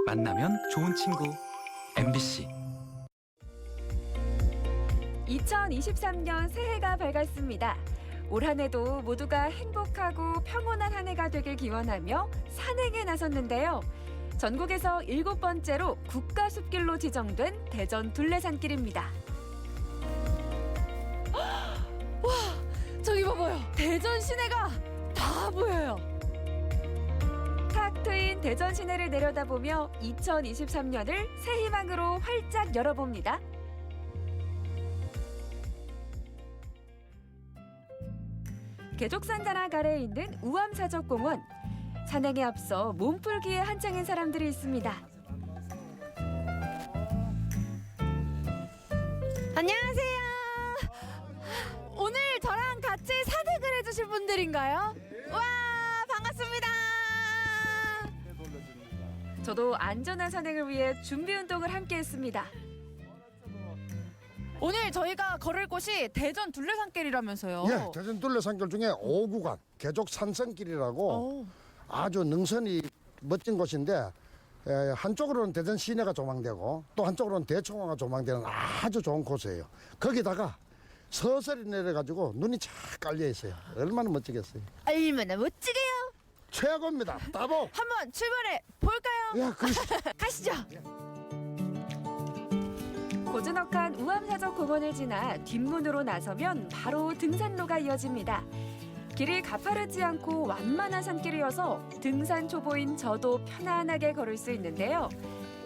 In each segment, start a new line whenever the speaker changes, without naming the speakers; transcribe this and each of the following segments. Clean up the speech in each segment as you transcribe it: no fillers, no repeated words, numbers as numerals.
만나면 좋은 친구 MBC.
2023년 새해가 밝았습니다. 올 한 해도 모두가 행복하고 평온한 한 해가 되길 기원하며 산행에 나섰는데요. 전국에서 7번째로 국가숲길로 지정된 대전 둘레산길입니다. 와, 저기 봐봐요. 대전 시내가 다 보여요. 탁 트인 대전 시내를 내려다보며 2023년을 새 희망으로 활짝 열어봅니다. 개족산 자락 아래에 있는 우암사적공원. 산행에 앞서 몸풀기에 한창인 사람들이 있습니다. 안녕하세요. 오늘 저랑 같이 산행을 해주실 분들인가요? 와, 반갑습니다. 저도 안전한 산행을 위해 준비 운동을 함께 했습니다. 오늘 저희가 걸을 곳이 대전 둘레산길이라면서요.
예, 대전 둘레산길 중에 5구간 개족 산성길이라고 아주 능선이 멋진 곳인데 한쪽으로는 대전 시내가 조망되고 또 한쪽으로는 대청호가 조망되는 아주 좋은 코스예요. 거기다가 서서히 내려가지고 눈이 쫙 깔려 있어요. 얼마나 멋지겠어요.
얼마나 멋지게요.
최고입니다. 따봉.
한번 출발해 볼까요?
야,
가시죠. 고즈넉한 우암사적 공원을 지나 뒷문으로 나서면 바로 등산로가 이어집니다. 길이 가파르지 않고 완만한 산길이어서 등산 초보인 저도 편안하게 걸을 수 있는데요.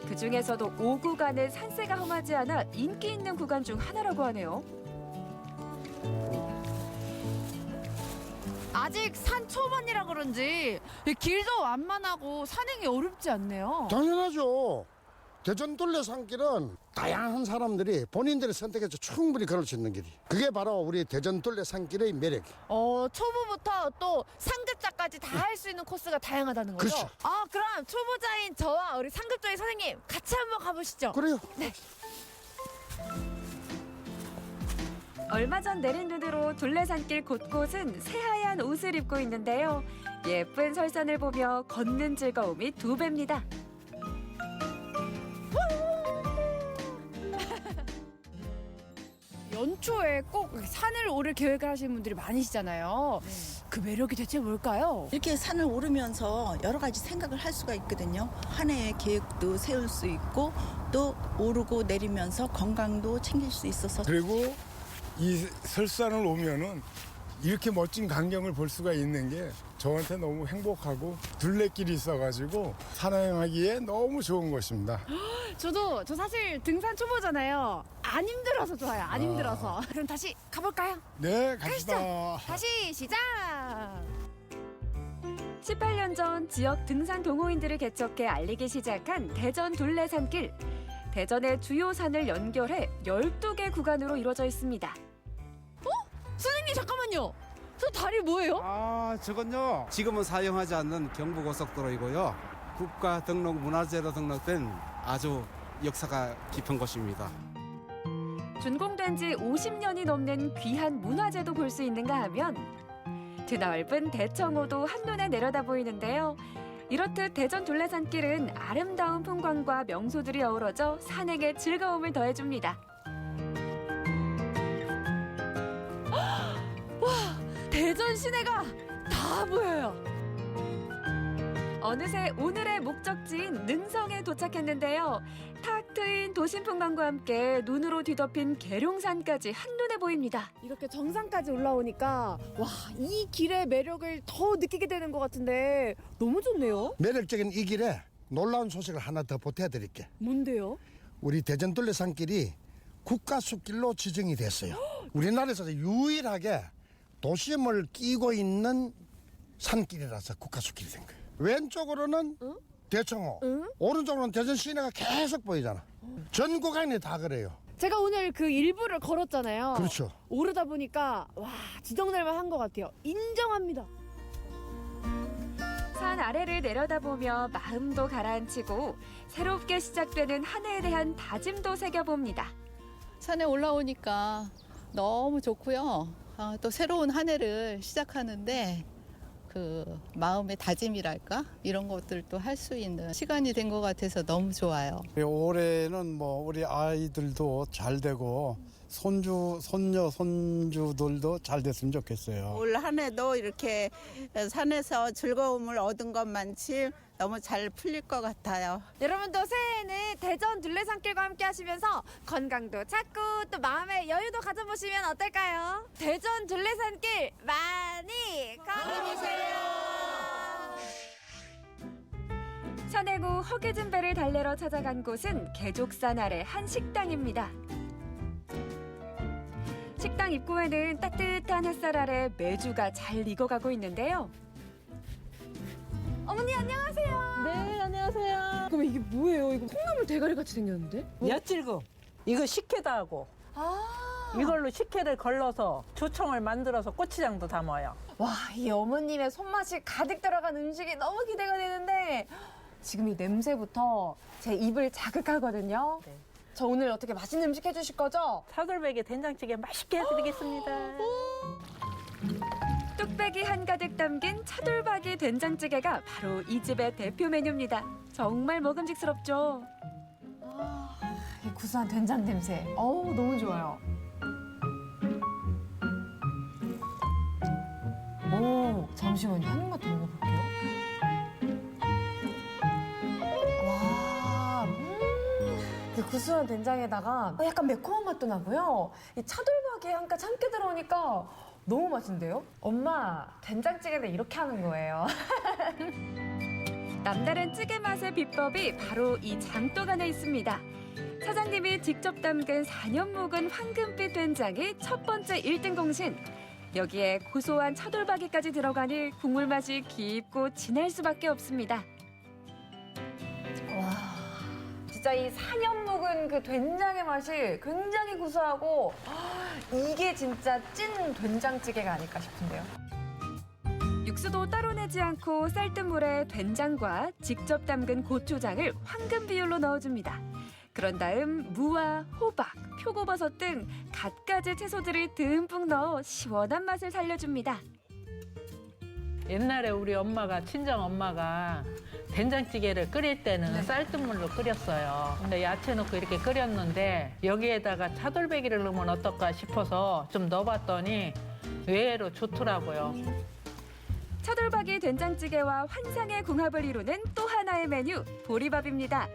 그중에서도 5구간은 산세가 험하지 않아 인기 있는 구간 중 하나라고 하네요. 아직 산 초반이라 그런지 길도 완만하고 산행이 어렵지 않네요.
당연하죠. 대전 둘레산길은 다양한 사람들이 본인들이 선택해서 충분히 걸을 수 있는 길이. 그게 바로 우리 대전 둘레산길의 매력이에요.
초보부터 또 상급자까지 다 할 수 있는 코스가 다양하다는 거죠?
그렇죠.
그럼 초보자인 저와 우리 상급자인 선생님 같이 한번 가보시죠.
그래요.
네. 얼마 전 내린 눈으로 둘레산길 곳곳은 새하얀 옷을 입고 있는데요. 예쁜 설산을 보며 걷는 즐거움이 2배입니다. 연초에 꼭 산을 오를 계획을 하시는 분들이 많으시잖아요. 그 매력이 대체 뭘까요?
이렇게 산을 오르면서 여러 가지 생각을 할 수가 있거든요. 한 해의 계획도 세울 수 있고 또 오르고 내리면서 건강도 챙길 수 있어서
그리고 이 설산을 오면은 이렇게 멋진 광경을 볼 수가 있는 게 저한테 너무 행복하고 둘레길이 있어가지고 산행하기에 너무 좋은 곳입니다.
저 사실 등산 초보잖아요. 안 힘들어서 좋아요. 안 힘들어서. 그럼 다시 가볼까요?
네, 갑시다.
다시 시작! 18년 전 지역 등산 동호인들을 개척해 알리기 시작한 대전 둘레산길. 대전의 주요 산을 연결해 12개 구간으로 이루어져 있습니다. 선생님 잠깐만요. 저 다리 뭐예요?
저건요. 지금은 사용하지 않는 경부고속도로이고요. 국가 등록 문화재로 등록된 아주 역사가 깊은 곳입니다.
준공된 지 50년이 넘는 귀한 문화재도 볼 수 있는가 하면 드넓은 대청호도 한눈에 내려다 보이는데요. 이렇듯 대전 둘레산길은 아름다운 풍광과 명소들이 어우러져 산행에 즐거움을 더해줍니다. 와, 대전 시내가 다 보여요. 어느새 오늘의 목적지인 능성에 도착했는데요. 탁 트인 도심 풍광과 함께 눈으로 뒤덮인 계룡산까지 한눈에 보입니다. 이렇게 정상까지 올라오니까 와, 이 길의 매력을 더 느끼게 되는 것 같은데 너무 좋네요.
매력적인 이 길에 놀라운 소식을 하나 더 보태드릴게.
뭔데요?
우리 대전 둘레산길이 국가숲길로 지정이 됐어요. 우리나라에서 유일하게 도심을 끼고 있는 산길이라서 국가숲길이 된 거예요. 왼쪽으로는 대청호, 오른쪽으로는 대전 시내가 계속 보이잖아. 전 구간이 다 그래요.
제가 오늘 그 일부를 걸었잖아요.
그렇죠.
오르다 보니까 와, 지정될만 한 것 같아요. 인정합니다. 산 아래를 내려다보며 마음도 가라앉히고 새롭게 시작되는 한 해에 대한 다짐도 새겨봅니다.
산에 올라오니까 너무 좋고요. 또 새로운 한 해를 시작하는데
그 마음의 다짐이랄까 이런 것들도 할 수 있는 시간이 된 것 같아서 너무 좋아요.
올해는 뭐 우리 아이들도 잘 되고 손주, 손녀, 손주들도 잘 됐으면 좋겠어요.
올 한 해도 이렇게 산에서 즐거움을 얻은 것만치 너무 잘 풀릴 것 같아요.
여러분도 새해에는 대전 둘레산길과 함께 하시면서 건강도 찾고 또 마음의 여유도 가져보시면 어떨까요? 대전 둘레산길 많이 걸어보세요. 산행 후 허기진 배를 달래러 찾아간 곳은 개족산 아래 한 식당입니다. 식당 입구에는 따뜻한 햇살 아래 메주가 잘 익어가고 있는데요. 어머니 안녕하세요.
네, 안녕하세요.
그럼 이게 뭐예요? 이거 콩나물 대가리 같이 생겼는데?
엿질금. 이거 식혜도 하고 이걸로 식혜를 걸러서 조청을 만들어서 고추장도 담아요.
와, 이 어머님의 손맛이 가득 들어간 음식이 너무 기대가 되는데 지금 이 냄새부터 제 입을 자극하거든요.
네.
저 오늘 어떻게 맛있는 음식 해주실 거죠?
차돌박이 된장찌개 맛있게 해드리겠습니다.
뚝배기 한가득 담긴 차돌박이 된장찌개가 바로 이 집의 대표 메뉴입니다. 정말 먹음직스럽죠? 이 구수한 된장 냄새. 어우, 너무 좋아요. 오, 잠시만요. 한 입만 더 먹어볼게요. 와, 이 구수한 된장에다가 약간 매콤한 맛도 나고요. 이 차돌박이에 한까지 함께 들어오니까 너무 맛있는데요? 엄마, 된장찌개는 이렇게 하는 거예요. 남다른 찌개 맛의 비법이 바로 이 장독 안에 있습니다. 사장님이 직접 담근 4년 묵은 황금빛 된장이 첫 번째 1등 공신. 여기에 고소한 차돌박이까지 들어가니 국물 맛이 깊고 진할 수밖에 없습니다. 와, 진짜 이 4년 묵은 그 된장의 맛이 굉장히 구수하고 이게 진짜 찐 된장찌개가 아닐까 싶은데요. 육수도 따로 내지 않고 쌀뜨물에 된장과 직접 담근 고추장을 황금 비율로 넣어줍니다. 그런 다음 무와 호박, 표고버섯 등 갖가지 채소들을 듬뿍 넣어 시원한 맛을 살려줍니다.
옛날에 우리 엄마가, 친정 엄마가 된장찌개를 끓일 때는 쌀뜨물로 끓였어요. 근데 야채 넣고 이렇게 끓였는데 여기에다가 차돌박이를 넣으면 어떨까 싶어서 좀 넣어봤더니 의외로 좋더라고요.
차돌박이 된장찌개와 환상의 궁합을 이루는 또 하나의 메뉴, 보리밥입니다.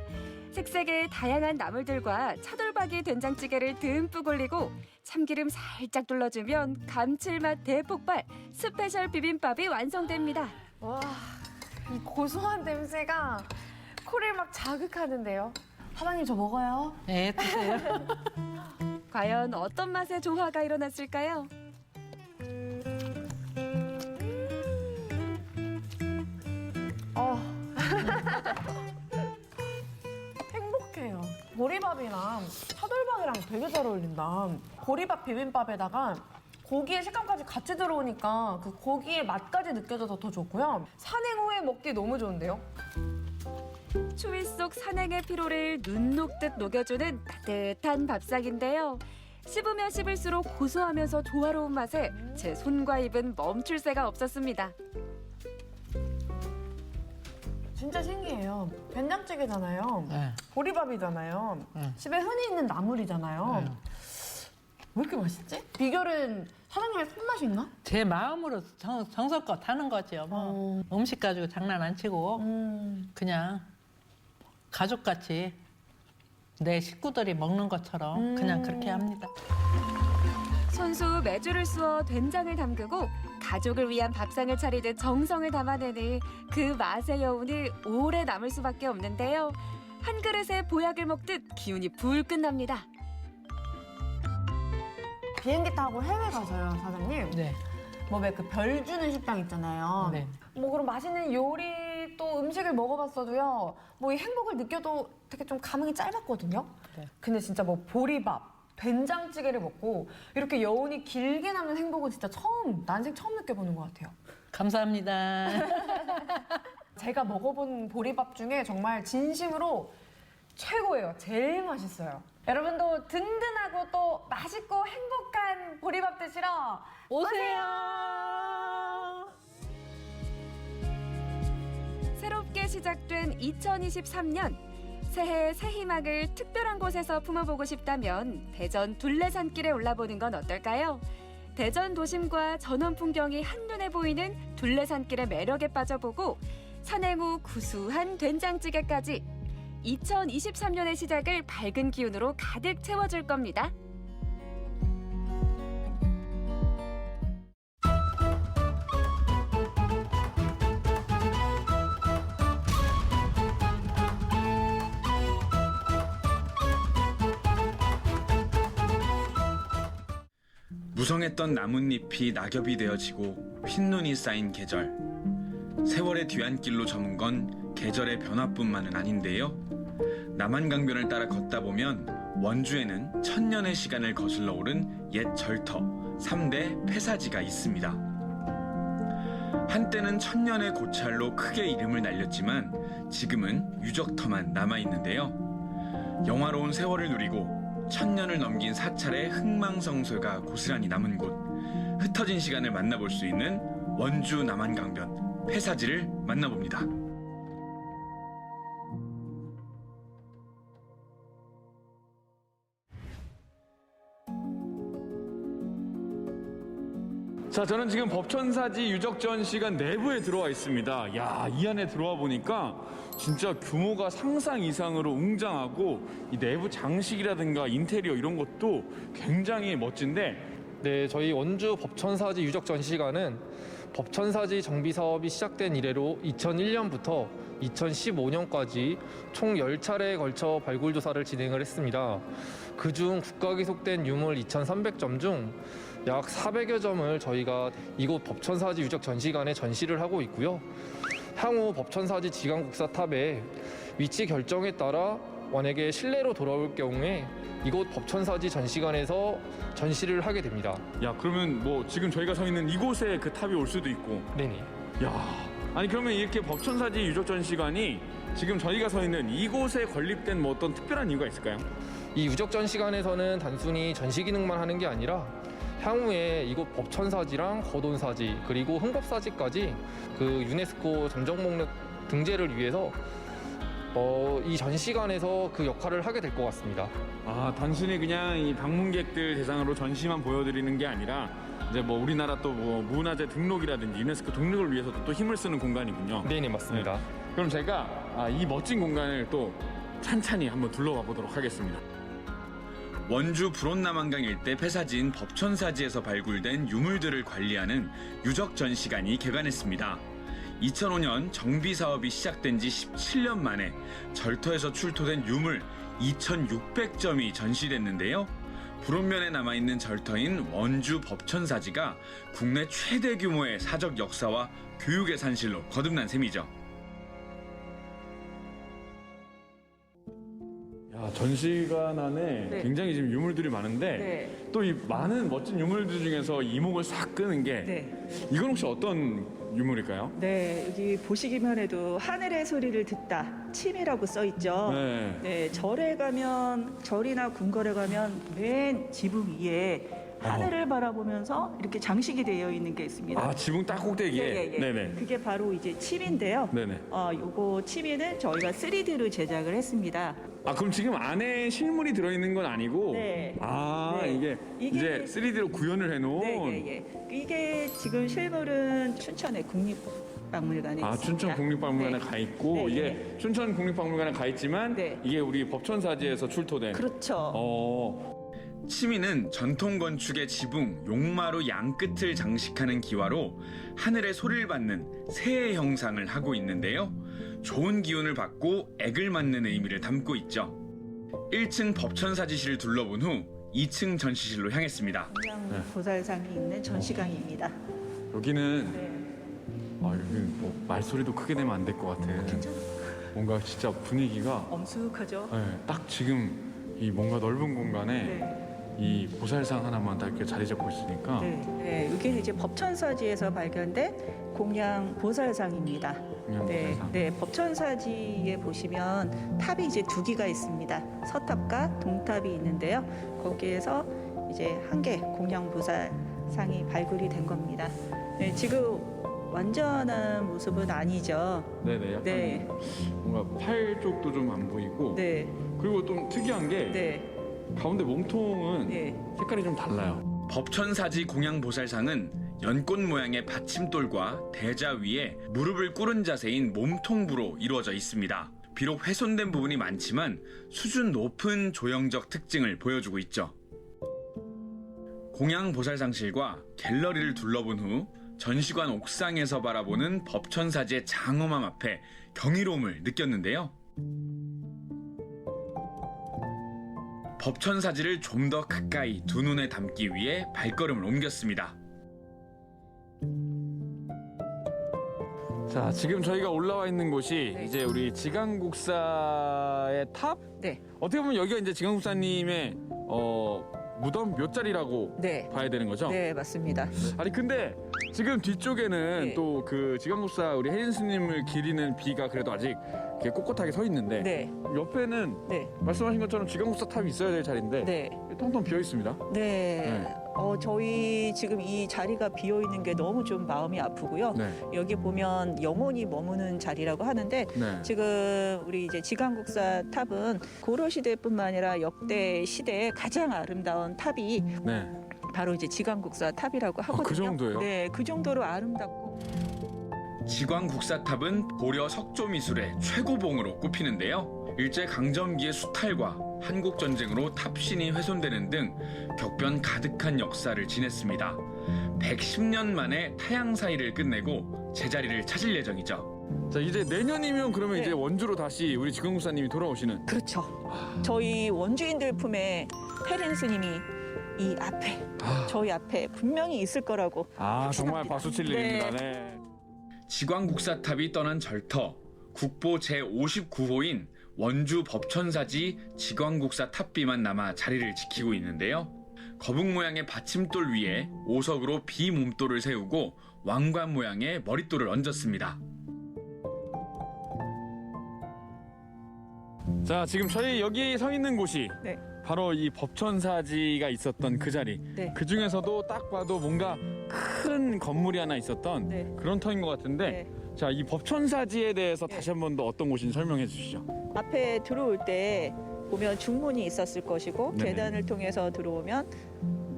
색색의 다양한 나물들과 차돌박이 된장찌개를 듬뿍 올리고 참기름 살짝 둘러주면 감칠맛 대폭발 스페셜 비빔밥이 완성됩니다. 와, 이 고소한 냄새가 코를 막 자극하는데요. 사장님 저 먹어요.
네, 드세요.
과연 어떤 맛의 조화가 일어났을까요?
행복해요. 보리밥이랑 차돌박이랑 되게 잘 어울린다. 보리밥 비빔밥에다가 고기의 식감까지 같이 들어오니까 그 고기의 맛까지 느껴져서 더 좋고요. 산행 후에 먹기 너무 좋은데요?
추위 속 산행의 피로를 눈 녹듯 녹여주는 따뜻한 밥상인데요. 씹으면 씹을수록 고소하면서 조화로운 맛에 제 손과 입은 멈출 새가 없었습니다.
진짜 신기해요. 된장찌개잖아요.
네.
보리밥이잖아요.
네.
집에 흔히 있는 나물이잖아요.
네.
왜 이렇게 맛있지? 비결은 사장님의 손맛인가?
제 마음으로 정성껏 하는 거죠. 뭐. 음식 가지고 장난 안 치고 그냥 가족같이 내 식구들이 먹는 것처럼 그냥 그렇게 합니다.
손수 메주를 쑤어 된장을 담그고 가족을 위한 밥상을 차리듯 정성을 담아내니 그 맛의 여운이 오래 남을 수밖에 없는데요. 한 그릇에 보약을 먹듯 기운이 불끈 납니다.
비행기 타고 해외 가서요, 사장님.
네.
뭐 왜 그 별 주는 식당 있잖아요.
네.
뭐 그런 맛있는 요리 또 음식을 먹어봤어도요. 뭐 이 행복을 느껴도 되게 좀 감흥이 짧았거든요.
네.
근데 진짜 뭐 보리밥, 된장찌개를 먹고 이렇게 여운이 길게 남는 행복은 진짜 난생 처음 느껴보는 것 같아요.
감사합니다.
제가 먹어본 보리밥 중에 정말 진심으로 최고예요. 제일 맛있어요. 여러분도 든든하고 또 맛있고 행복한 보리밥 드시러
오세요.
시작된 2023년. 새해 새 희망을 특별한 곳에서 품어보고 싶다면 대전 둘레산길에 올라보는 건 어떨까요? 대전 도심과 전원 풍경이 한눈에 보이는 둘레산길의 매력에 빠져보고 산행 후 구수한 된장찌개까지 2023년의 시작을 밝은 기운으로 가득 채워줄 겁니다.
무성했던 나뭇잎이 낙엽이 되어지고 흰눈이 쌓인 계절. 세월의 뒤안길로 저문 건 계절의 변화뿐만은 아닌데요. 남한강변을 따라 걷다 보면 원주에는 천년의 시간을 거슬러 오른 옛 절터 3대 폐사지가 있습니다. 한때는 천년의 고찰로 크게 이름을 날렸지만 지금은 유적터만 남아있는데요. 영화로운 세월을 누리고 천년을 넘긴 사찰의 흥망성쇠가 고스란히 남은 곳, 흩어진 시간을 만나볼 수 있는 원주 남한강변 폐사지를 만나봅니다.
자, 저는 지금 법천사지 유적전시관 내부에 들어와 있습니다. 야, 이 안에 들어와 보니까 진짜 규모가 상상 이상으로 웅장하고 이 내부 장식이라든가 인테리어 이런 것도 굉장히 멋진데,
네, 저희 원주 법천사지 유적전시관은 법천사지 정비 사업이 시작된 이래로 2001년부터 2015년까지 총 10차례에 걸쳐 발굴 조사를 진행을 했습니다. 그중 국가 기속된 유물 2,300점 중 약 400여 점을 저희가 이곳 법천사지 유적전시관에 전시를 하고 있고요. 향후 법천사지 지강국사탑의 위치 결정에 따라 만약에 실내로 돌아올 경우에 이곳 법천사지 전시관에서 전시를 하게 됩니다.
야, 그러면 뭐 지금 저희가 서 있는 이곳에 그 탑이 올 수도 있고.
네네.
야, 아니 그러면 이렇게 법천사지 유적전시관이 지금 저희가 서 있는 이곳에 건립된 뭐 어떤 특별한 이유가 있을까요?
이 유적전시관에서는 단순히 전시 기능만 하는 게 아니라 향후에 이곳 법천사지랑 거돈사지 그리고 흥법사지까지 그 유네스코 전정목록 등재를 위해서 이 전시관에서 그 역할을 하게 될 것 같습니다.
아, 단순히 그냥 이 방문객들 대상으로 전시만 보여드리는 게 아니라 이제 뭐 우리나라 또 뭐 문화재 등록이라든지 유네스코 등록을 위해서도 또 힘을 쓰는 공간이군요.
네네, 맞습니다.
네. 그럼 제가 이 멋진 공간을 또 찬찬히 한번 둘러봐 보도록 하겠습니다.
원주 불온남한강 일대 폐사지인 법천사지에서 발굴된 유물들을 관리하는 유적전시관이 개관했습니다. 2005년 정비 사업이 시작된 지 17년 만에 절터에서 출토된 유물 2,600점이 전시됐는데요. 불온면에 남아있는 절터인 원주 법천사지가 국내 최대 규모의 사적 역사와 교육의 산실로 거듭난 셈이죠.
야, 전시관 안에
네.
굉장히 지금 유물들이 많은데
네.
또 이 많은 멋진 유물들 중에서 이목을 싹 끄는 게
네.
이건 혹시 어떤 유물일까요?
네, 여기 보시기만 해도 하늘의 소리를 듣다, 침이라고 써 있죠.
네.
네, 절에 가면, 절이나 궁궐에 가면 맨 지붕 위에 하늘을 바라보면서 이렇게 장식이 되어 있는 게 있습니다.
아, 지붕 딱 꼭대기에?
예, 예.
네네.
그게 바로 이제 침인데요.
네네.
요거 침이는 저희가 3D로 제작을 했습니다.
아, 그럼 지금 안에 실물이 들어있는 건 아니고?
네.
아,
네.
이게 이제 3D로 구현을 해놓은?
네, 예, 예. 이게 지금 실물은 춘천의 국립박물관에 있습니다.
춘천 국립박물관에
네.
가 있고
네,
이게
네.
춘천 국립박물관에 가 있지만
네.
이게 우리 법천사지에서 출토된.
그렇죠.
치미는 전통 건축의 지붕, 용마루 양끝을 장식하는 기와로 하늘의 소리를 받는 새의 형상을 하고 있는데요. 좋은 기운을 받고 액을 맞는 의미를 담고 있죠. 1층 법천사지실을 둘러본 후 2층 전시실로 향했습니다.
그냥 보살상이 있는 전시관입니다.
여기는
네.
여기는 뭐 말소리도 크게 내면 안 될 것 같아. 뭔가 진짜 분위기가
엄숙하죠?
네, 딱 지금 이 뭔가 넓은 공간에
네.
이 보살상 하나만 딱 이렇게 자리 잡고 있으니까
네, 여기는 이제 법천사지에서 발견된 공양 보살상입니다.
그냥
네,
보살상.
네, 법천사지에 보시면 탑이 이제 2개가 있습니다. 서탑과 동탑이 있는데요. 거기에서 이제 한 개 공양 보살상이 발굴이 된 겁니다. 네, 지금 완전한 모습은 아니죠.
네네. 약간
네.
뭔가 팔 쪽도 좀 안 보이고.
네.
그리고 좀 특이한 게
네.
가운데 몸통은
네.
색깔이 좀 달라요.
법천사지 공양보살상은 연꽃 모양의 받침돌과 대자 위에 무릎을 꿇은 자세인 몸통부로 이루어져 있습니다. 비록 훼손된 부분이 많지만 수준 높은 조형적 특징을 보여주고 있죠. 공양보살상실과 갤러리를 둘러본 후 전시관 옥상에서 바라보는 법천사지의 장엄함 앞에 경이로움을 느꼈는데요. 법천사지를 좀 더 가까이 두 눈에 담기 위해 발걸음을 옮겼습니다.
자, 지금 저희가 올라와 있는 곳이
네.
이제 우리 지강국사의 탑?
네.
어떻게 보면 여기가 이제 지강국사님의 무덤 묘자리라고
네.
봐야 되는 거죠?
네, 맞습니다.
아니 근데 지금 뒤쪽에는
네.
또 그 지강국사 우리 혜인 스님을 기리는 비가 그래도 아직 이렇게 꼿꼿하게 서 있는데
네.
옆에는
네.
말씀하신 것처럼 지강국사 탑이 있어야 될 자리인데
네.
텅텅 비어 있습니다.
네. 저희 지금 이 자리가 비어 있는 게 너무 좀 마음이 아프고요.
네.
여기 보면 영혼이 머무는 자리라고 하는데
네.
지금 우리 이제 지강국사 탑은 고려 시대뿐만 아니라 역대 시대의 가장 아름다운 탑이
네.
바로 이제 지강국사 탑이라고 하거든요.
그 정도예요?
네, 그 정도로 아름답고.
지광국사탑은 고려 석조미술의 최고봉으로 꼽히는데요. 일제강점기의 수탈과 한국전쟁으로 탑신이 훼손되는 등 격변 가득한 역사를 지냈습니다. 110년 만에 타양사이를 끝내고 제자리를 찾을 예정이죠.
자, 이제 내년이면 그러면
네.
이제 원주로 다시 우리 지강국사님이 돌아오시는.
그렇죠. 저희 원주인들 품에 혜린 스님이 이 앞에 저희 앞에 분명히 있을 거라고.
정말 박수 칠
네.
일입니다. 네.
지광국사탑이 떠난 절터, 국보 제59호인 원주 법천사지 지광국사 탑비만 남아 자리를 지키고 있는데요. 거북 모양의 받침돌 위에 오석으로 비몸돌을 세우고 왕관 모양의 머릿돌을 얹었습니다.
자, 지금 저희 여기 서 있는 곳이
네.
바로 이 법천사지가 있었던 그 자리.
네.
그 중에서도 딱 봐도 뭔가 큰 건물이 하나 있었던
네.
그런 터인 것 같은데.
네.
자, 이 법천사지에 대해서 다시 한 번 더 어떤 곳인지 설명해 주시죠.
앞에 들어올 때 보면 중문이 있었을 것이고
네네.
계단을 통해서 들어오면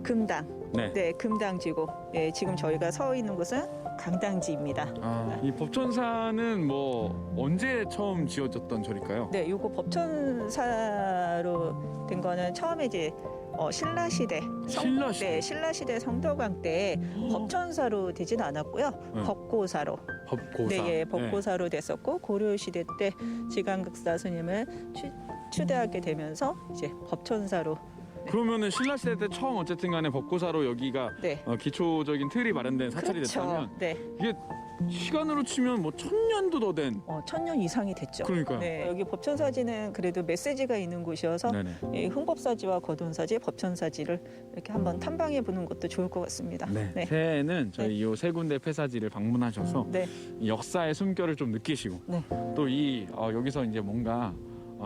금당.
네.
네, 금당지고. 네, 지금 저희가 서 있는 곳은 강당지입니다.
이 법천사는 뭐 언제 처음 지어졌던 절일까요?
네, 요거 법천사로 된 거는 처음에 이제 신라 시대
신라시대?
네, 신라 시대 성덕왕 때 법천사로 되진 않았고요.
네.
법고사로.
법고사.
네, 예, 법고사로 됐었고 고려 시대 때 지광국사 스님을 추대하게 되면서 이제 법천사로.
그러면은 신라시대 때 처음 어쨌든 간에 법고사로 여기가
네.
기초적인 틀이 마련된 사찰이
그렇죠.
됐다면
네.
이게 시간으로 치면 뭐 1000년도 더 된.
1000년 이상이 됐죠.
그러니까요.
네, 여기 법천사지는 그래도 메시지가 있는 곳이어서
네네.
이 흥법사지와 거돈사지, 법천사지를 이렇게 한번 탐방해 보는 것도 좋을 것 같습니다.
네.
네.
새해에는 저희 이 세 군데 폐사지를 방문하셔서
네.
이 역사의 숨결을 좀 느끼시고
네.
또 이 여기서 이제 뭔가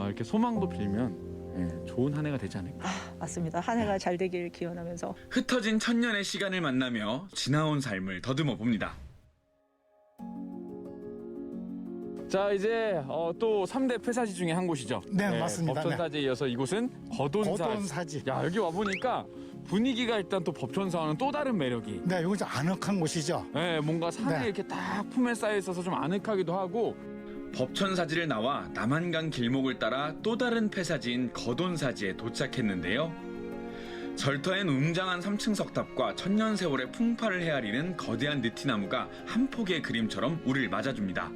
이렇게 소망도 빌면 좋은 한 해가 되지 않을까.
맞습니다. 한 해가 잘 되길 기원하면서.
흩어진 천년의 시간을 만나며 지나온 삶을 더듬어 봅니다.
자, 이제 또 3대 폐사지 중에 한 곳이죠.
네, 맞습니다.
법천사지에 이어서 이곳은 거돈사지.
거돈사지.
야, 여기 와 보니까 분위기가 일단 또 법천사와는 또 다른 매력이.
네, 여기 좀 아늑한 곳이죠.
네, 뭔가 산에
네.
이렇게 딱 품에 쌓여 있어서 좀 아늑하기도 하고.
법천사지를 나와 남한강 길목을 따라 또 다른 폐사지인 거돈사지에 도착했는데요. 절터엔 웅장한 3층 석탑과 천년 세월의 풍파를 헤아리는 거대한 느티나무가 한 폭의 그림처럼 우리를 맞아줍니다.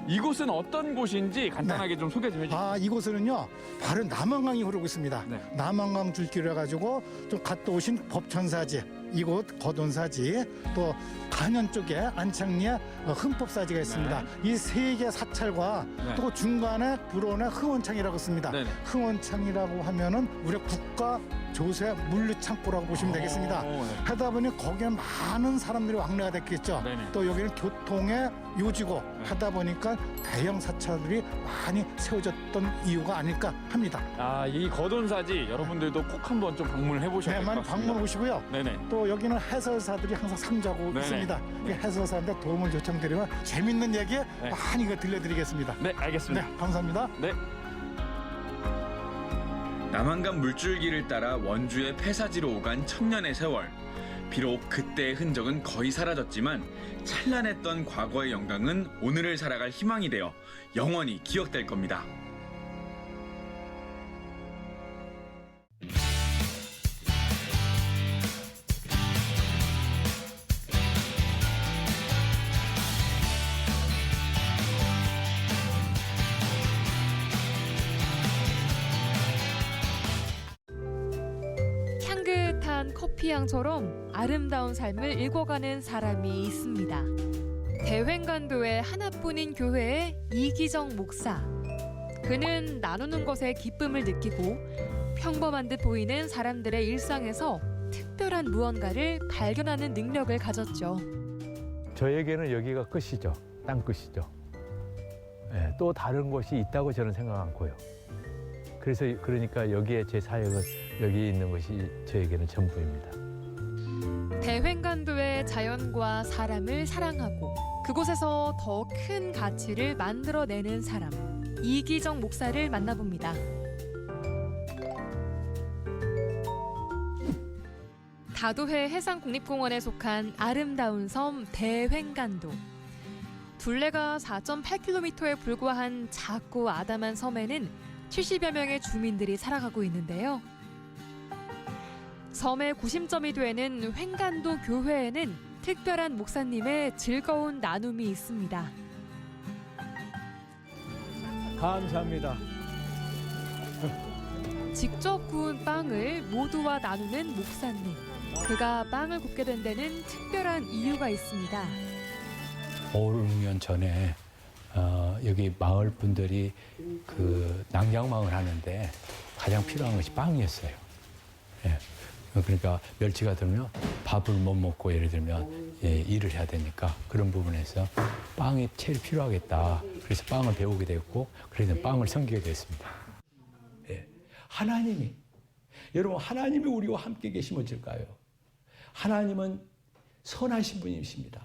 이곳은 어떤 곳인지 간단하게 좀 소개 좀 해주세요.
이곳은요 바로 남한강이 흐르고 있습니다.
네.
남한강 줄기로 해가지고 좀 갔다 오신 법천사지, 이곳 거돈사지, 또 간현 쪽에 안창리에 흥법사지가 있습니다. 이 세 개 사찰과
네.
또 중간에 불원의 흥원창이라고 있습니다.
네네.
흥원창이라고 하면은 우리 국가 조세 물류창고라고 보시면 되겠습니다.
네.
하다 보니 거기에 많은 사람들이 왕래가 됐겠죠.
네네.
또 여기는 교통의 요지고 하다 보니까 대형 사찰들이 많이 세워졌던 이유가 아닐까 합니다.
이 거돈사지 여러분들도 꼭 한번 좀 방문을 해보셔야
네,
될 것
많이
같습니다.
방문 오시고요.
네네.
또 또 여기는 해설사들이 항상 상주하고
네네.
있습니다. 그 해설사한테 도움을 요청드리면 재밌는 얘기 많이 들려드리겠습니다.
네, 알겠습니다.
네, 감사합니다.
네.
남한강 물줄기를 따라 원주의 폐사지로 오간 천년의 세월. 비록 그때의 흔적은 거의 사라졌지만 찬란했던 과거의 영광은 오늘을 살아갈 희망이 되어 영원히 기억될 겁니다.
향긋한 커피향처럼 아름다운 삶을 읽어가는 사람이 있습니다. 대횡간도의 하나뿐인 교회의 이기정 목사. 그는 나누는 것에 기쁨을 느끼고 평범한 듯 보이는 사람들의 일상에서 특별한 무언가를 발견하는 능력을 가졌죠.
저에게는 여기가 끝이죠. 땅 끝이죠. 예, 또 다른 곳이 있다고 저는 생각 않고요. 그러니까 여기에 제 사역은 여기 있는 것이 저에게는 전부입니다.
대횡간도의 자연과 사람을 사랑하고 그곳에서 더 큰 가치를 만들어내는 사람, 이기정 목사를 만나봅니다. 다도해 해상국립공원에 속한 아름다운 섬 대횡간도. 둘레가 4.8km에 불과한 작고 아담한 섬에는 70여 명의 주민들이 살아가고 있는데요. 섬의 구심점이 되는 횡간도 교회에는 특별한 목사님의 즐거운 나눔이 있습니다.
감사합니다.
직접 구운 빵을 모두와 나누는 목사님. 그가 빵을 굽게 된 데는 특별한 이유가 있습니다.
5, 6년 전에 여기 마을 분들이 그 낭장망을 하는데 가장 필요한 것이 빵이었어요. 예. 그러니까 멸치가 들면 밥을 못 먹고 예를 들면 일을 해야 되니까 그런 부분에서 빵이 제일 필요하겠다. 그래서 빵을 배우게 됐고 그래서 빵을 섬기게 됐습니다. 예. 하나님이 여러분 하나님이 우리와 함께 계시면 어쩔까요? 하나님은 선하신 분이십니다.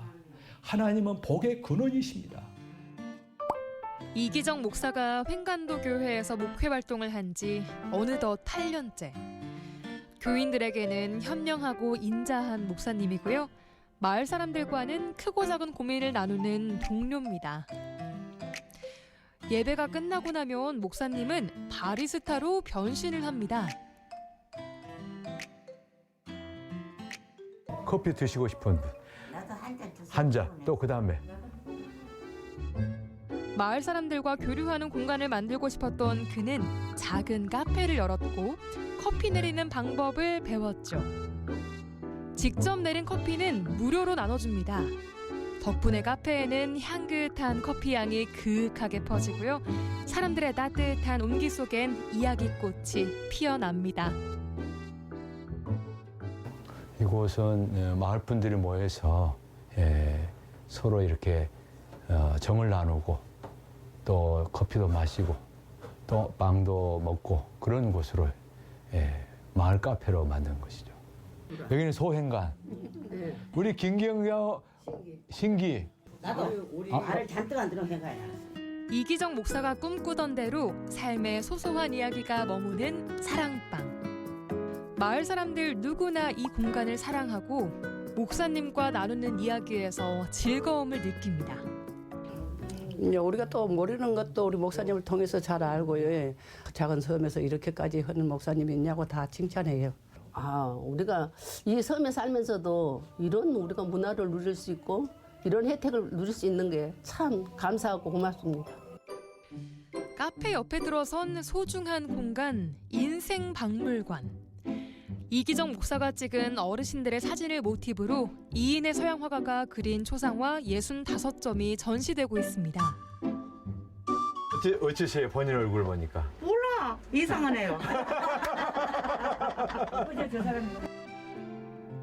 하나님은 복의 근원이십니다.
이기정 목사가 횡간도 교회에서 목회 활동을 한 지 어느덧 8년째. 교인들에게는 현명하고 인자한 목사님이고요. 마을 사람들과는 크고 작은 고민을 나누는 동료입니다. 예배가 끝나고 나면 목사님은 바리스타로 변신을 합니다.
커피 드시고 싶은 분.
나도 한 잔 주세요.
한 잔. 또 그다음에
마을 사람들과 교류하는 공간을 만들고 싶었던 그는 작은 카페를 열었고 커피 내리는 방법을 배웠죠. 직접 내린 커피는 무료로 나눠줍니다. 덕분에 카페에는 향긋한 커피 향이 그윽하게 퍼지고요. 사람들의 따뜻한 온기 속엔 이야기꽃이 피어납니다.
이곳은 마을 분들이 모여서 서로 이렇게 정을 나누고 또 커피도 마시고 또 빵도 먹고 그런 곳으로 마을 카페로 만든 것이죠. 여기는 소행간. 우리 김경경 신기.
나도 우리 말을 잔뜩 안 들은 해가야.
이기정 목사가 꿈꾸던 대로 삶의 소소한 이야기가 머무는 사랑방. 마을 사람들 누구나 이 공간을 사랑하고 목사님과 나누는 이야기에서 즐거움을 느낍니다.
이제 우리가 또 모르는 것도 우리 목사님을 통해서 잘 알고요. 작은 섬에서 이렇게까지 하는 목사님이 있냐고 다 칭찬해요. 우리가 이 섬에 살면서도 이런 우리가 문화를 누릴 수 있고 이런 혜택을 누릴 수 있는 게 참 감사하고 고맙습니다.
카페 옆에 들어선 소중한 공간, 인생박물관. 이기정 목사가 찍은 어르신들의 사진을 모티브로 이인의 서양 화가가 그린 초상화 65점이 전시되고 있습니다.
어찌세요? 본인 얼굴 보니까.
몰라. 이상하네요.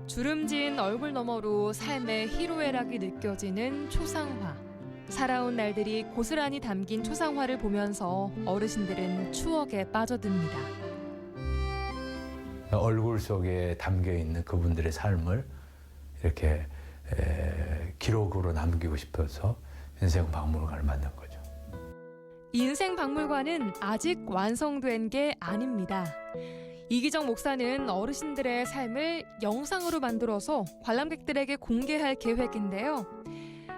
주름진 얼굴 너머로 삶의 희로애락이 느껴지는 초상화. 살아온 날들이 고스란히 담긴 초상화를 보면서 어르신들은 추억에 빠져듭니다.
얼굴 속에 담겨 있는 그분들의 삶을 이렇게 기록으로 남기고 싶어서 인생박물관을 만든 거죠.
인생박물관은 아직 완성된 게 아닙니다. 이기정 목사는 어르신들의 삶을 영상으로 만들어서 관람객들에게 공개할 계획인데요.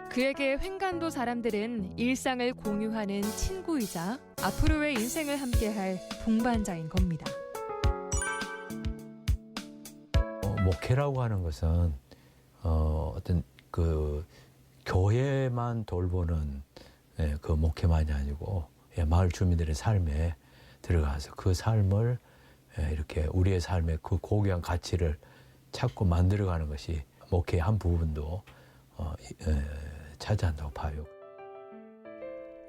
그에게 횡간도 사람들은 일상을 공유하는 친구이자 앞으로의 인생을 함께할 동반자인 겁니다.
목회라고 하는 것은 어떤 그 교회만 돌보는 그 목회만이 아니고 마을 주민들의 삶에 들어가서 그 삶을 이렇게 우리의 삶의 그 고귀한 가치를 찾고 만들어가는 것이 목회의 한 부분도 차지한다고 봐요.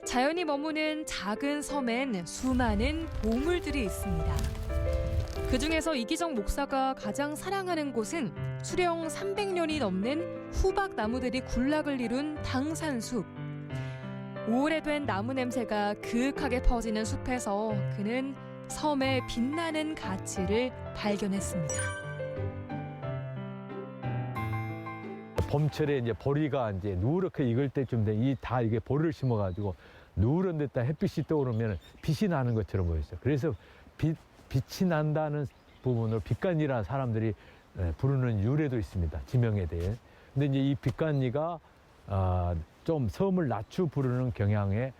자연이 머무는 작은 섬엔 수많은 보물들이 있습니다. 그중에서 이기정 목사가 가장 사랑하는 곳은 수령 300년이 넘는 후박 나무들이 군락을 이룬 당산숲. 오래된 나무 냄새가 그윽하게 퍼지는 숲에서 그는 섬의 빛나는 가치를 발견했습니다.
봄철에 이제 보리가 이제 누렇게 익을 때쯤 돼 이 다 이게 보리를 심어가지고 누런 데다 햇빛이 떠오르면 빛이 나는 것처럼 보였어요. 그래서 빛이 난다는 부분을 빛간이라 사람들이 부르는 유래도 있습니다. 지명에 대해. 근데 이제 이 빛간이가 좀 섬을 낮추 부르는 경향에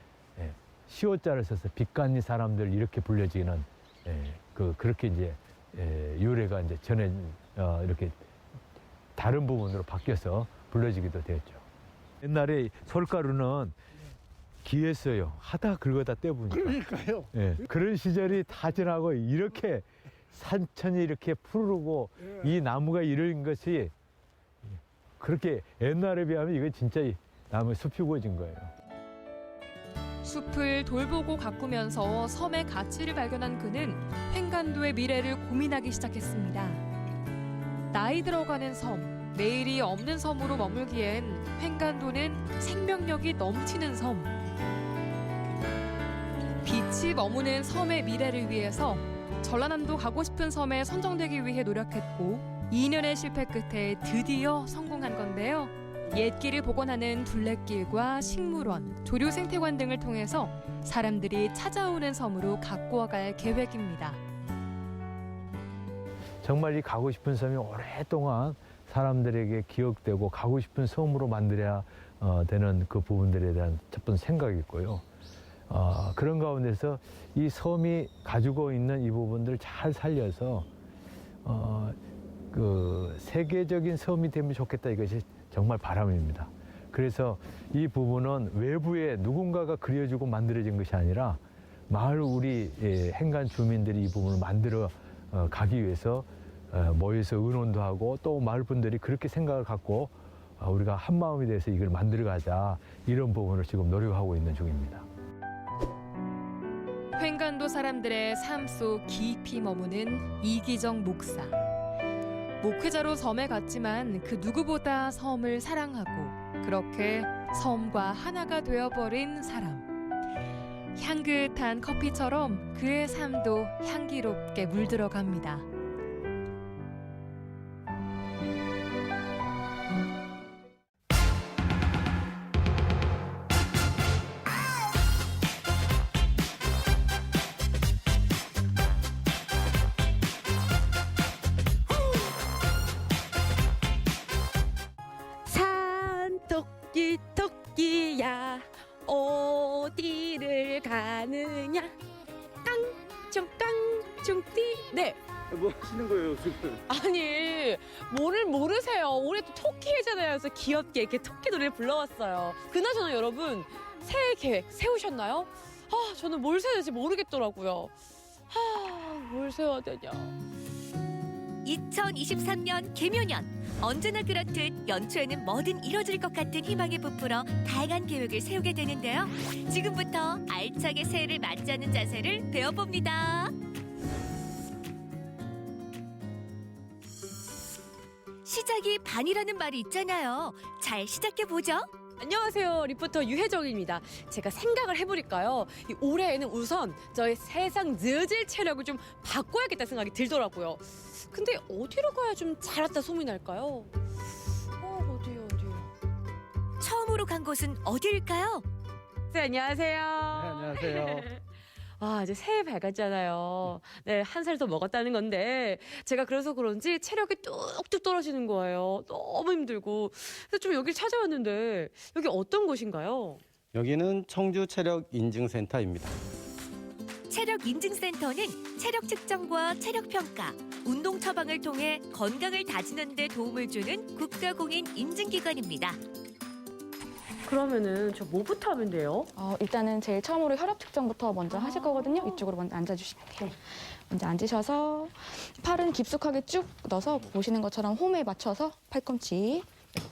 시옷자를 써서 빛간이 사람들 이렇게 불려지는 그렇게 이제 유래가 이제 전에 이렇게 다른 부분으로 바뀌어서 불러지기도 됐죠. 옛날에 솔가루는 귀했어요. 하다 긁어다 떼보니까.
그러니까요.
그런 시절이 다 지나고 이렇게 산천이 이렇게 푸르고 이 나무가 이런 것이 그렇게 옛날에 비하면 이거 진짜 나무 숲이 우거진 거예요.
숲을 돌보고 가꾸면서 섬의 가치를 발견한 그는 횡간도의 미래를 고민하기 시작했습니다. 나이 들어가는 섬, 내일이 없는 섬으로 머물기엔 횡간도는 생명력이 넘치는 섬. 빛이 머무는 섬의 미래를 위해서 전라남도 가고 싶은 섬에 선정되기 위해 노력했고 2년의 실패 끝에 드디어 성공한 건데요. 옛길을 복원하는 둘레길과 식물원, 조류생태관 등을 통해서 사람들이 찾아오는 섬으로 가꾸어갈 계획입니다.
정말 이 가고 싶은 섬이 오랫동안 사람들에게 기억되고 가고 싶은 섬으로 만들어야 되는 그 부분들에 대한 첫 번째 생각이 있고요. 그런 가운데서 이 섬이 가지고 있는 이 부분들을 잘 살려서 그 세계적인 섬이 되면 좋겠다, 이것이 정말 바람입니다. 그래서 이 부분은 외부에 누군가가 그려주고 만들어진 것이 아니라 마을 우리 행간 주민들이 이 부분을 만들어 가기 위해서 모여서 의논도 하고 또 마을 분들이 그렇게 생각을 갖고 우리가 한 마음이 돼서 이걸 만들어 가자, 이런 부분을 지금 노력하고 있는 중입니다.
횡간도 사람들의 삶 속 깊이 머무는 이기정 목사. 목회자로 섬에 갔지만 그 누구보다 섬을 사랑하고 그렇게 섬과 하나가 되어버린 사람. 향긋한 커피처럼 그의 삶도 향기롭게 물들어갑니다.
토끼야 어디를 가느냐 깡충깡충띠. 네.
뭐 하시는 거예요 지금?
아니 뭐를 모르세요. 올해 또 토끼 해잖아요. 그래서 귀엽게 이렇게 토끼 노래를 불러왔어요. 그나저나 여러분 새해 계획 세우셨나요? 저는 뭘 세워야 될지 모르겠더라고요. 뭘 세워야 되냐.
2023년 개묘년. 언제나 그렇듯 연초에는 뭐든 이뤄질 것 같은 희망에 부풀어 다양한 계획을 세우게 되는데요. 지금부터 알차게 새해를 맞이하는 자세를 배워봅니다. 시작이 반이라는 말이 있잖아요. 잘 시작해보죠.
안녕하세요. 리포터 유혜정입니다. 제가 생각을 해보니까요. 이 올해에는 우선 저의 세상 늦을 체력을 좀 바꿔야겠다 생각이 들더라고요. 근데 어디로 가야 좀 잘났다 소문이 날까요? 어디요?
처음으로 간 곳은 어디일까요?
네, 안녕하세요.
안녕하세요.
아, 이제 새해 밝았잖아요. 네, 한 살 더 먹었다는 건데 제가 그래서 그런지 체력이 뚝뚝 떨어지는 거예요. 너무 힘들고. 그래서 좀 여기 찾아왔는데 여기 어떤 곳인가요?
여기는 청주 체력 인증센터입니다.
체력 인증센터는 체력 측정과 체력 평가, 운동 처방을 통해 건강을 다지는 데 도움을 주는 국가공인 인증기관입니다.
그러면은 저 뭐부터 하면 돼요?
일단은 제일 처음으로 혈압 측정부터 먼저 하실 거거든요. 이쪽으로 먼저 앉아주시면 돼요. 먼저 앉으셔서 팔은 깊숙하게 쭉 넣어서 보시는 것처럼 홈에 맞춰서 팔꿈치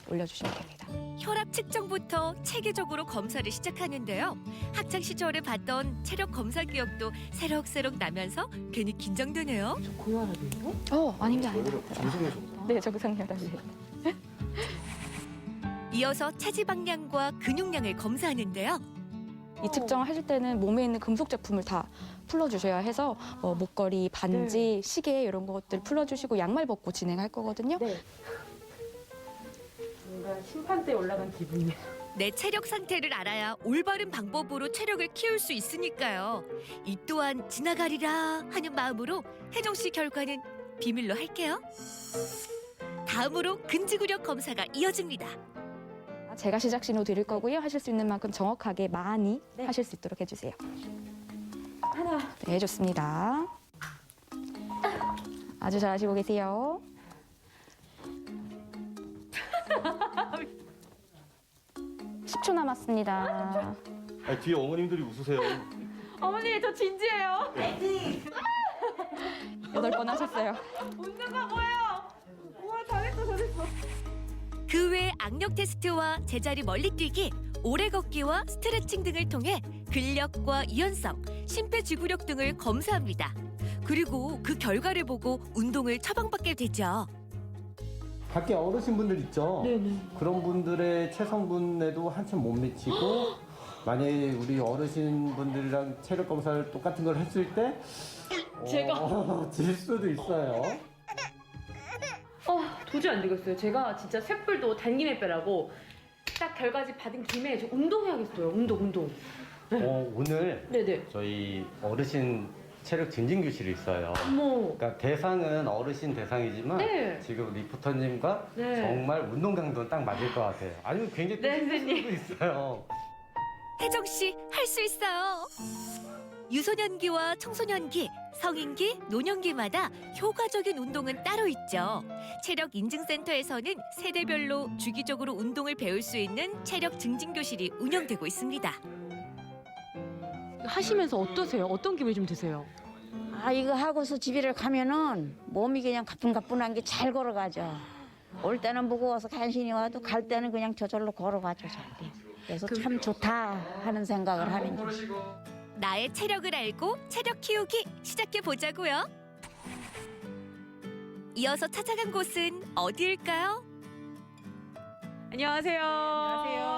올려주시면 됩니다.
혈압 측정부터 체계적으로 검사를 시작하는데요. 학창 시절에 봤던 체력 검사 기억도 새록새록 나면서 괜히 긴장되네요.
고혈압이에요? 아닌 게 아니에요. 네, 정상혈압이에요.
이어서 체지방량과 근육량을 검사하는데요.
이 측정을 하실 때는 몸에 있는 금속 제품을 다 풀어주셔야 해서 목걸이, 반지, 시계 이런 것들 풀어주시고 양말 벗고 진행할 거거든요.
뭔가 심판대에 올라간 기분이에요.
내 체력 상태를 알아야 올바른 방법으로 체력을 키울 수 있으니까요. 이 또한 지나가리라 하는 마음으로 혜정 씨 결과는 비밀로 할게요. 다음으로 근지구력 검사가 이어집니다.
제가 시작 신호 드릴 거고요. 하실 수 있는 만큼 정확하게 많이 하실 수 있도록 해주세요.
하나.
네, 좋습니다. 아주 잘하시고 계세요. (10초) 남았습니다.
뒤에 어머님들이 웃으세요.
어머니, 저 진지해요.
네. 8번 하셨어요.
웃는 거 뭐예요? 우와, 잘했어.
그 외 악력 테스트와 제자리 멀리 뛰기, 오래 걷기와 스트레칭 등을 통해 근력과 유연성, 심폐지구력 등을 검사합니다. 그리고 그 결과를 보고 운동을 처방받게 되죠.
밖에 어르신분들 있죠?
네네.
그런 분들의 체성분에도 한참 못 미치고 만약에 우리 어르신분들이랑 체력 검사를 똑같은 걸 했을 때 질 수도 있어요.
도저히 안 되겠어요. 제가 진짜 쇳불도 단김에 빼라고 딱 결과지 받은 김에 저 운동해야겠어요. 운동.
오늘
네네.
저희 어르신 체력 증진 교실이 있어요.
어머.
그러니까 대상은 어르신 대상이지만
네.
지금 리포터님과
네.
정말 운동 강도는 딱 맞을 것 같아요. 아니면 굉장히
네,
또
선생님.
수도 있어요.
혜정 씨 할 수 있어요. 유소년기와 청소년기, 성인기, 노년기마다 효과적인 운동은 따로 있죠. 체력 인증센터에서는 세대별로 주기적으로 운동을 배울 수 있는 체력 증진 교실이 운영되고 있습니다.
하시면서 어떠세요? 어떤 기분이 좀 드세요?
이거 하고서 집에 가면은 몸이 그냥 가뿐가뿐한 게 잘 걸어가죠. 올 때는 무거워서 간신히 와도 갈 때는 그냥 저절로 걸어가죠. 그래서 참 좋다 하는 생각을 하는 중.
나의 체력을 알고 체력 키우기 시작해 보자고요. 이어서 찾아간 곳은 어디일까요?
안녕하세요.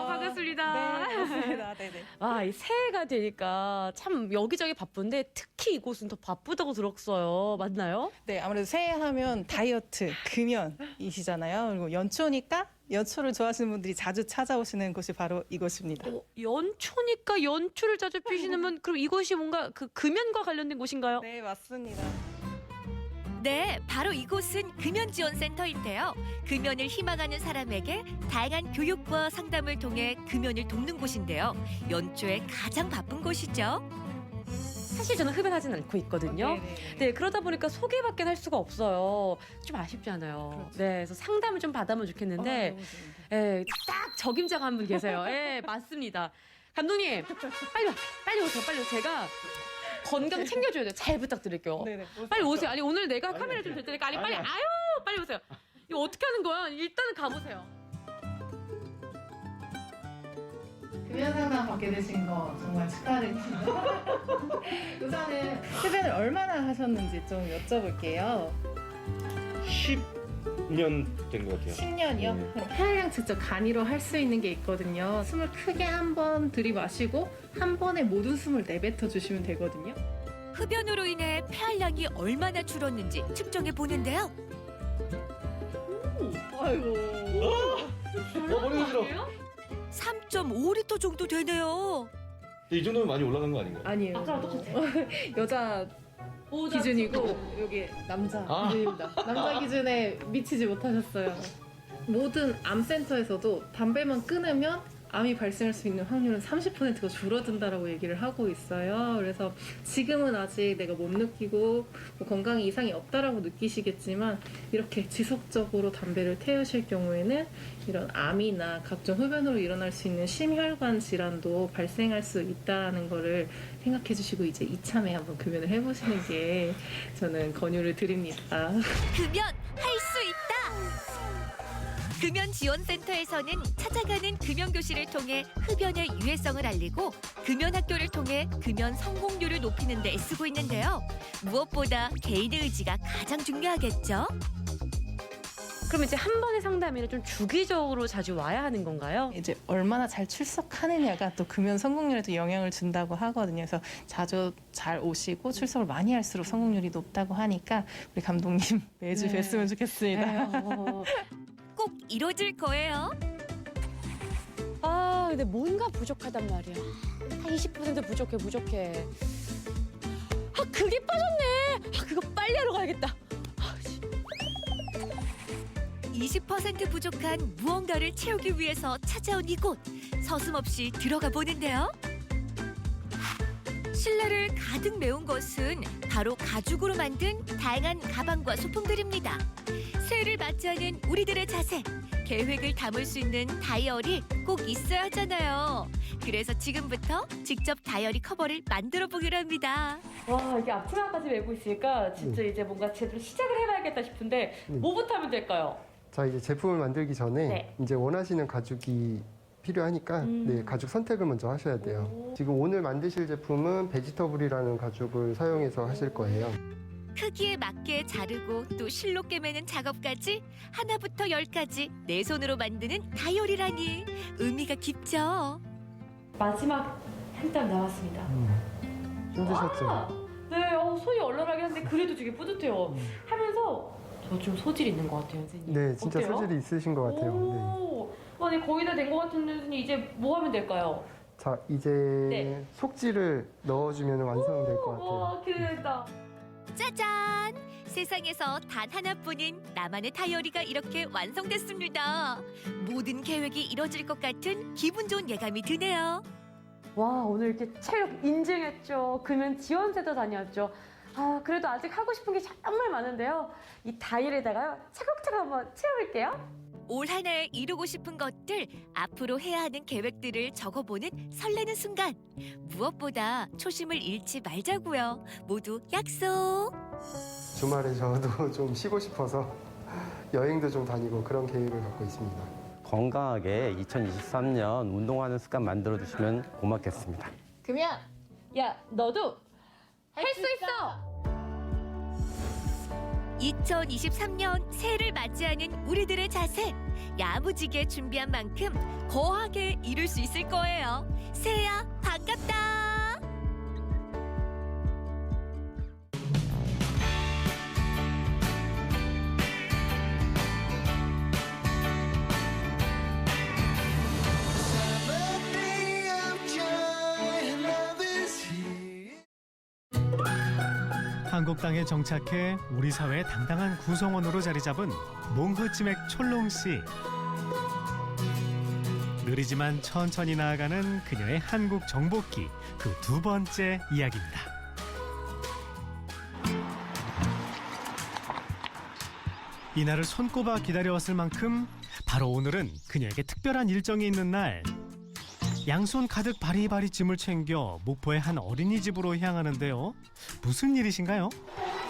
반갑습니다.
네, 반갑습니다. 네네.
와, 이 새해가 되니까 참 여기저기 바쁜데 특히 이곳은 더 바쁘다고 들었어요. 맞나요?
네, 아무래도 새해 하면 다이어트, 금연이시잖아요. 그리고 연초니까 연초를 좋아하시는 분들이 자주 찾아오시는 곳이 바로 이곳입니다.
연초니까 연초를 자주 피시는 분, 그럼 이곳이 뭔가 그 금연과 관련된 곳인가요?
네, 맞습니다.
네, 바로 이곳은 금연지원센터인데요. 금연을 희망하는 사람에게 다양한 교육과 상담을 통해 금연을 돕는 곳인데요. 연초에 가장 바쁜 곳이죠.
사실 저는 흡연하진 않고 있거든요. 네, 그러다 보니까 소개밖에 할 수가 없어요. 좀 아쉽지 않아요.
그렇죠.
네, 그래서 상담을 좀 받으면 좋겠는데, 예, 딱 적임자가 한 분 계세요. 예, 맞습니다. 감독님, 빨리 오세요. 제가 건강 챙겨줘야 돼요. 잘 부탁드릴게요.
네네,
빨리 오세요. 아니, 오늘 내가 카메라 좀 될 테니까, 빨리 오세요. 이거 어떻게 하는 거야? 일단은 가보세요.
금연 상담 받게 되신 거 정말 축하드립니다. 우선은 흡연을 얼마나 하셨는지 좀 여쭤볼게요.
년 된 것 같아요.
10년이요? 그럼 폐활량 직접 간이로 할 수 있는 게 있거든요. 숨을 크게 한 번 들이마시고 한 번에 모든 숨을 내뱉어 주시면 되거든요.
흡연으로 인해 폐활량이 얼마나 줄었는지 측정해 보는데요.
아이고.
머리 어지러.
3.5리터 정도 되네요.
이 정도면 많이 올라간 거 아닌가요?
아니에요. 아까랑 똑같아요. 여자 기준이고 여기 남자 기준입니다. 남자 기준에 미치지 못하셨어요. 모든 암센터에서도 담배만 끊으면 암이 발생할 수 있는 확률은 30%가 줄어든다라고 얘기를 하고 있어요. 그래서 지금은 아직 내가 못 느끼고 뭐 건강에 이상이 없다라고 느끼시겠지만 이렇게 지속적으로 담배를 태우실 경우에는 이런 암이나 각종 흡연으로 일어날 수 있는 심혈관 질환도 발생할 수 있다는 거를 생각해 주시고 이제 이참에 한번 금연을 해보시는 게 저는 권유를 드립니다.
금연 할 수 있다. 금연지원센터에서는 찾아가는 금연교실을 통해 흡연의 유해성을 알리고 금연학교를 통해 금연 성공률을 높이는 데 애쓰고 있는데요. 무엇보다 개인의 의지가 가장 중요하겠죠.
그럼 이제 한 번의 상담에는 좀 주기적으로 자주 와야 하는 건가요?
이제 얼마나 잘 출석하느냐가 또 금연 성공률에도 영향을 준다고 하거든요. 그래서 자주 잘 오시고 출석을 많이 할수록 성공률이 높다고 하니까 우리 감독님 매주 뵀으면 좋겠습니다.
꼭 이뤄질 거예요.
아, 근데 뭔가 부족하단 말이야. 한 20% 부족해. 아, 그게 빠졌네. 아, 그거 빨리 하러 가야겠다.
20% 부족한 무언가를 채우기 위해서 찾아온 이곳. 서슴없이 들어가 보는데요. 실내를 가득 메운 것은 바로 가죽으로 만든 다양한 가방과 소품들입니다. 새해를 맞이하는 우리들의 자세, 계획을 담을 수 있는 다이어리 꼭 있어야 하잖아요. 그래서 지금부터 직접 다이어리 커버를 만들어 보기로 합니다.
와, 이게 앞치마까지 메고 있으니까 진짜 이제 뭔가 제대로 시작을 해봐야겠다 싶은데 뭐부터 하면 될까요?
자, 이제 제품을 만들기 전에 이제 원하시는 가죽이 필요하니까 가죽 선택을 먼저 하셔야 돼요. 지금 오늘 만드실 제품은 베지터블이라는 가죽을 사용해서 하실 거예요.
크기에 맞게 자르고 또 실로 꿰매는 작업까지 하나부터 10까지 내 손으로 만드는 다이어리라니 의미가 깊죠.
마지막 한 땀 남았습니다.
힘드셨죠?
네, 손이 얼얼하긴 한데 그래도 되게 뿌듯해요. 하면서 저 좀 소질 있는 것 같아요, 선생님.
네, 진짜
어때요?
소질이 있으신 것 같아요.
오, 아니 거의 다 된 것 같은데 선생님 이제 뭐 하면 될까요?
자, 이제 속지를 넣어주면 완성될 것 같아요.
와, 기대된다.
짜잔! 세상에서 단 하나뿐인 나만의 다이어리가 이렇게 완성됐습니다. 모든 계획이 이뤄질 것 같은 기분 좋은 예감이 드네요.
와, 오늘 이렇게 체력 인증했죠. 금연 지원센터 다녔죠. 아, 그래도 아직 하고 싶은 게 정말 많은데요. 이 다이어리에다가요, 차곡차곡 한번 채워볼게요.
올 한 해 이루고 싶은 것들, 앞으로 해야 하는 계획들을 적어보는 설레는 순간. 무엇보다 초심을 잃지 말자고요. 모두 약속!
주말에 저도 좀 쉬고 싶어서 여행도 좀 다니고 그런 계획을 갖고 있습니다.
건강하게 2023년 운동하는 습관 만들어주시면 고맙겠습니다.
금연! 야, 너도 할 수 있어!
2023년 새해를 맞이하는 우리들의 자세. 야무지게 준비한 만큼 거하게 이룰 수 있을 거예요. 새해야 반갑다.
한국 땅에 정착해 우리 사회의 당당한 구성원으로 자리 잡은 몽그치맥 촐롱 씨. 느리지만 천천히 나아가는 그녀의 한국 정복기, 그 두 번째 이야기입니다. 이날을 손꼽아 기다려왔을 만큼 바로 오늘은 그녀에게 특별한 일정이 있는 날. 양손 가득 바리바리 짐을 챙겨 목포의 한 어린이집으로 향하는데요. 무슨 일이신가요?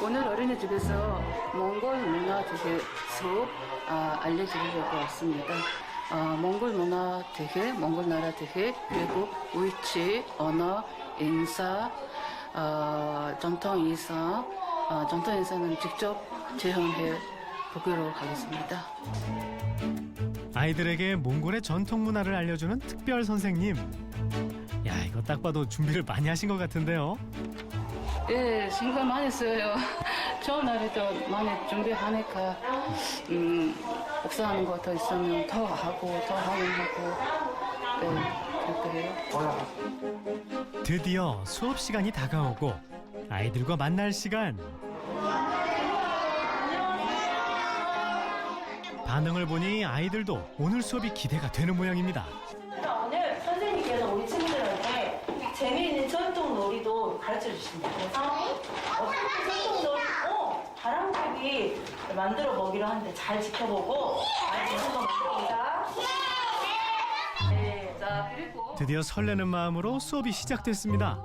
오늘 어린이집에서 몽골 문화 대회 수업 알려드리려고 왔습니다. 몽골 문화 대회, 몽골 나라 대회, 그리고 위치, 언어, 인사, 전통 인사, 전통 인사는 직접 체험해
보기로 하겠습니다.
아이들에게 몽골의 전통 문화를 알려주는 특별 선생님. 야, 이거 딱 봐도 준비를 많이 하신 것 같은데요.
예, 신경 많이 써요. 좋은 날에도 많이 준비하니까 복사하는 거 더 있으면 더 하고 더 하면 하고 네, 그렇게 해요.
드디어 수업 시간이 다가오고 아이들과 만날 시간. 반응을 보니 아이들도 오늘 수업이 기대가 되는 모양입니다.
오늘 선생님께서 우리 친구들한테 재미있는 전통 놀이도 가르쳐 주신다. 그래서 어떻게 전통 놀이, 바람개비 만들어 보기로 하는데 잘 지켜보고 맛있는 거 만들어보자. 네, 자 그리고
드디어 설레는 마음으로 수업이 시작됐습니다.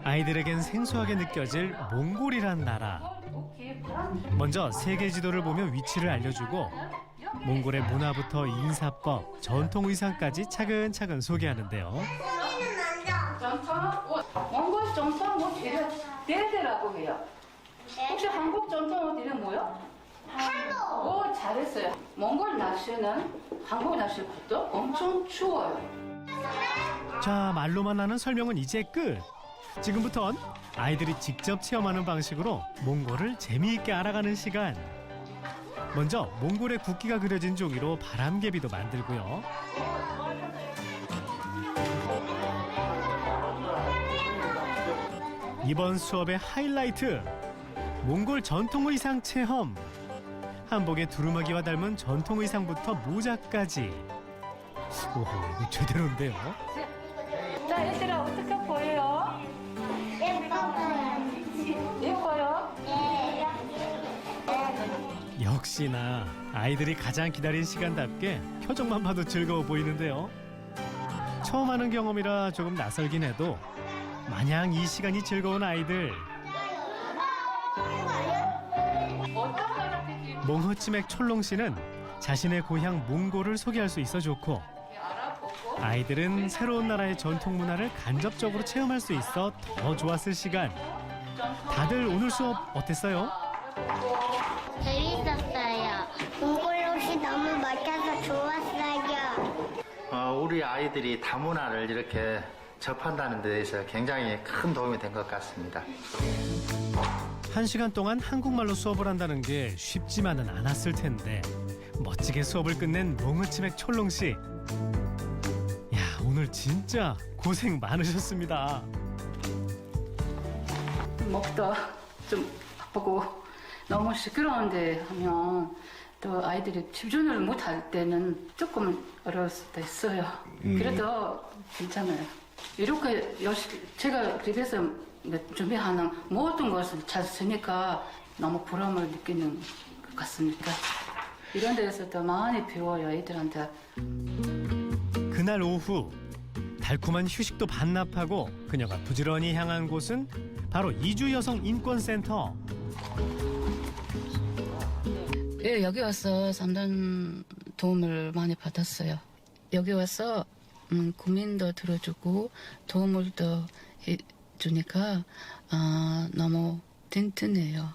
아이들에겐 생소하게 느껴질 몽골이란 나라. 먼저 세계 지도를 보며 위치를 알려주고 몽골의 문화부터 인사법, 전통 의상까지 차근차근 소개하는데요.
몽골 전통 옷 이름 데데라고 해요. 혹시 한국 전통 옷 이름 뭐요? 한국. 오, 잘했어요. 몽골 날씨는 한국 날씨보다 엄청 추워요.
자, 말로만 하는 설명은 이제 끝. 지금부턴 아이들이 직접 체험하는 방식으로 몽골을 재미있게 알아가는 시간. 먼저 몽골의 국기가 그려진 종이로 바람개비도 만들고요. 이번 수업의 하이라이트, 몽골 전통 의상 체험. 한복의 두루마기와 닮은 전통 의상부터 모자까지. 오호, 이거 제대로인데요.
자 얘들아 어떻게 보여요? 예뻐요?
역시나 아이들이 가장 기다린 시간답게 표정만 봐도 즐거워 보이는데요. 처음 하는 경험이라 조금 낯설긴 해도 마냥 이 시간이 즐거운 아이들. 몽호치맥 촐롱 씨는 자신의 고향 몽골을 소개할 수 있어 좋고, 아이들은 새로운 나라의 전통 문화를 간접적으로 체험할 수 있어 더 좋았을 시간. 다들 오늘 수업 어땠어요?
재밌었어요. 몽골 옷이 너무 멋져서 좋았어요.
우리 아이들이 다문화를 이렇게 접한다는 데에서 굉장히 큰 도움이 된 것 같습니다.
1시간 동안 한국말로 수업을 한다는 게 쉽지만은 않았을 텐데 멋지게 수업을 끝낸 몽호치맥 촐롱 씨. 야, 오늘 진짜 고생 많으셨습니다.
목도 좀 아프고 너무 시끄러운데 하면 또 아이들이 집중을 못할 때는 조금 어려울 수도 있어요. 그래도 괜찮아요. 이렇게 제가 집에서 준비하는 모든 것을 잘 쓰니까 너무 보람을 느끼는 것 같습니다. 이런 데서 더 많이 배워요, 아이들한테.
그날 오후 달콤한 휴식도 반납하고 그녀가 부지런히 향한 곳은 바로 이주여성인권센터.
예, 여기 와서 상담 도움을 많이 받았어요. 여기 와서 고민도 들어주고 도움을 더 해주니까 너무 든든해요.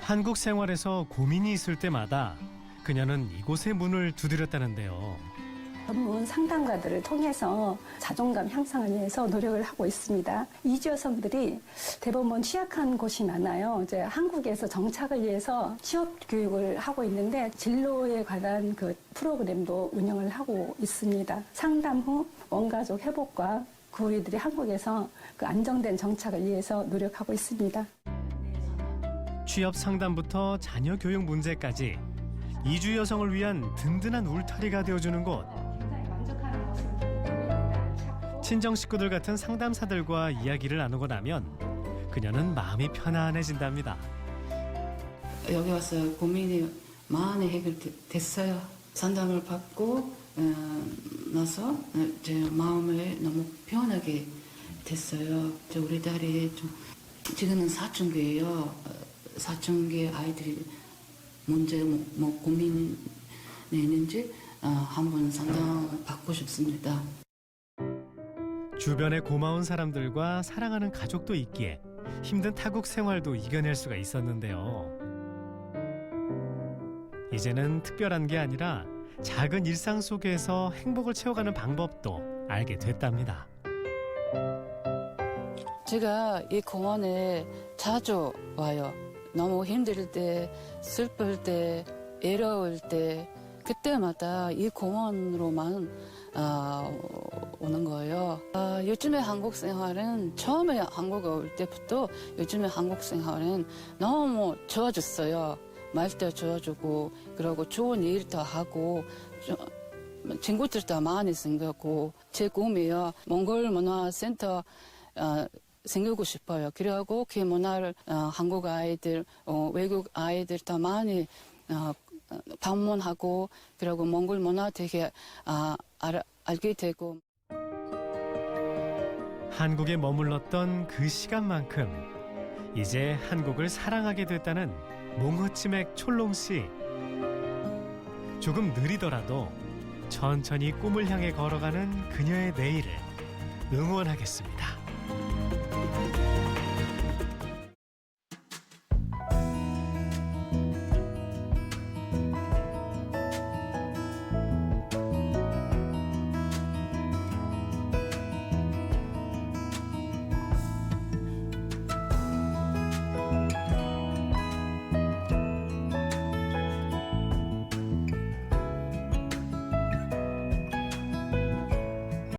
한국 생활에서 고민이 있을 때마다 그녀는 이곳의 문을 두드렸다는데요.
전문 상담가들을 통해서 자존감 향상을 위해서 노력을 하고 있습니다. 이주 여성들이 대부분 취약한 곳이 많아요. 이제 한국에서 정착을 위해서 취업 교육을 하고 있는데 진로에 관한 그 프로그램도 운영을 하고 있습니다. 상담 후 원가족 회복과 그 우리들이 한국에서 그 안정된 정착을 위해서 노력하고 있습니다.
취업 상담부터 자녀 교육 문제까지 이주 여성을 위한 든든한 울타리가 되어주는 곳. 친정 식구들 같은 상담사들과 이야기를 나누고 나면 그녀는 마음이 편안해진답니다.
여기 와서 고민이 많이 해결됐어요. 상담을 받고 나서 제 마음을 너무 편하게 됐어요. 우리 딸이 지금은 사춘기예요. 사춘기 아이들이 문제 뭐 고민이 있는지 한번 상담 받고 싶습니다.
주변에 고마운 사람들과 사랑하는 가족도 있기에 힘든 타국 생활도 이겨낼 수가 있었는데요. 이제는 특별한 게 아니라 작은 일상 속에서 행복을 채워가는 방법도 알게 됐답니다.
제가 이 공원에 자주 와요. 너무 힘들 때, 슬플 때, 외로울 때 그때마다 이 공원으로만 오는 거예요. 요즘에 한국 생활은 처음에 한국에 올 때부터 요즘에 한국 생활은 너무 좋아졌어요. 말도 좋아지고 그리고 좋은 일도 하고 친구들도 많이 생겼고 제 꿈이요. 몽골 문화센터 생기고 싶어요. 그리고 그 문화를 한국 아이들, 외국 아이들도 많이 방문하고 그리고 몽골 문화 되게 알게 되고.
한국에 머물렀던 그 시간만큼 이제 한국을 사랑하게 됐다는 몽호치맥 촐롱 씨. 조금 느리더라도 천천히 꿈을 향해 걸어가는 그녀의 내일을 응원하겠습니다.